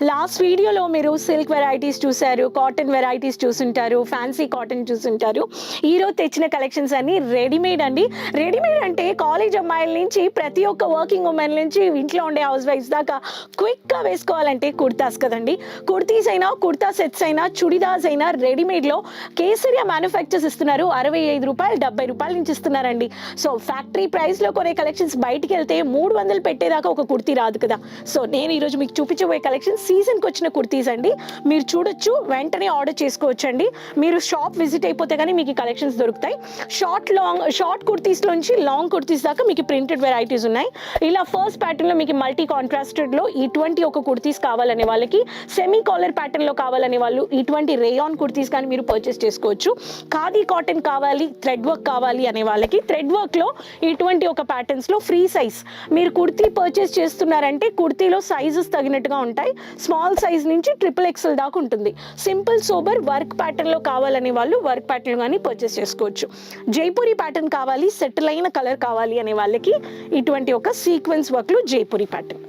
Last వీడియోలో మీరు silk varieties చూసారు, కాటన్ వెరైటీస్ చూసుంటారు, ఫ్యాన్సీ కాటన్ చూసుంటారు. ఈరోజు తెచ్చిన కలెక్షన్స్ అన్ని రెడీమేడ్ అండి. రెడీమేడ్ అంటే కాలేజ్ అమ్మాయిల నుంచి ప్రతి ఒక్క వర్కింగ్ ఉమెన్ నుంచి ఇంట్లో ఉండే హౌస్ వైఫ్స్ దాకా క్విక్గా వేసుకోవాలంటే కుర్తాస్ కదండి. కుర్తీస్ అయినా, కుర్తా సెట్స్ అయినా, చుడిదార్స్ అయినా రెడీమేడ్లో కేసరియా మ్యానుఫ్యాక్చర్స్ ఇస్తున్నారు. 65 రూపాయలు 70 రూపాయల నుంచి ఇస్తున్నారండి. సో ఫ్యాక్టరీ ప్రైస్లో కొనే కలెక్షన్స్ బయటికి వెళ్తే 300 పెట్టేదాకా ఒక కుర్తీ రాదు కదా. సో నేను ఈరోజు మీకు చూపించబోయే కలెక్షన్ సీజన్కి వచ్చిన కుర్తీస్ అండి. మీరు చూడొచ్చు, వెంటనే ఆర్డర్ చేసుకోవచ్చు అండి. మీరు షాప్ విజిట్ అయిపోతే కానీ మీకు కలెక్షన్స్ దొరుకుతాయి. షార్ట్ కుర్తీస్ నుంచి లాంగ్ కుర్తీస్ దాకా మీకు ప్రింటెడ్ వెరైటీస్ ఉన్నాయి. ఇలా ఫస్ట్ ప్యాటర్న్లో మీకు మల్టీ కాంట్రాస్టెడ్లో ఇటువంటి ఒక కుర్తీస్ కావాలనే వాళ్ళకి, సెమీ కాలర్ ప్యాటర్న్లో కావాలనే వాళ్ళు ఇటువంటి రేయాన్ కుర్తీస్ కానీ మీరు పర్చేస్ చేసుకోవచ్చు. ఖాదీ కాటన్ కావాలి, థ్రెడ్ వర్క్ కావాలి అనే వాళ్ళకి థ్రెడ్ వర్క్లో ఇటువంటి ఒక ప్యాటర్న్స్లో ఫ్రీ సైజ్ మీరు కుర్తీ పర్చేస్ చేస్తున్నారంటే కుర్తీలో సైజెస్ తగినట్టుగా ఉంటాయి. స్మాల్ సైజ్ నుంచి XXL దాకా ఉంటుంది. సింపుల్ సోబర్ వర్క్ ప్యాటర్న్లో కావాలనే వాళ్ళు వర్క్ ప్యాటర్న్ కానీ పర్చేస్ చేసుకోవచ్చు. జైపూరి ప్యాటర్న్ కావాలి, సెటిల్ అయిన కలర్ కావాలి అనే వాళ్ళకి ఇటువంటి ఒక సీక్వెన్స్ వర్క్లో జైపూరి ప్యాటర్న్.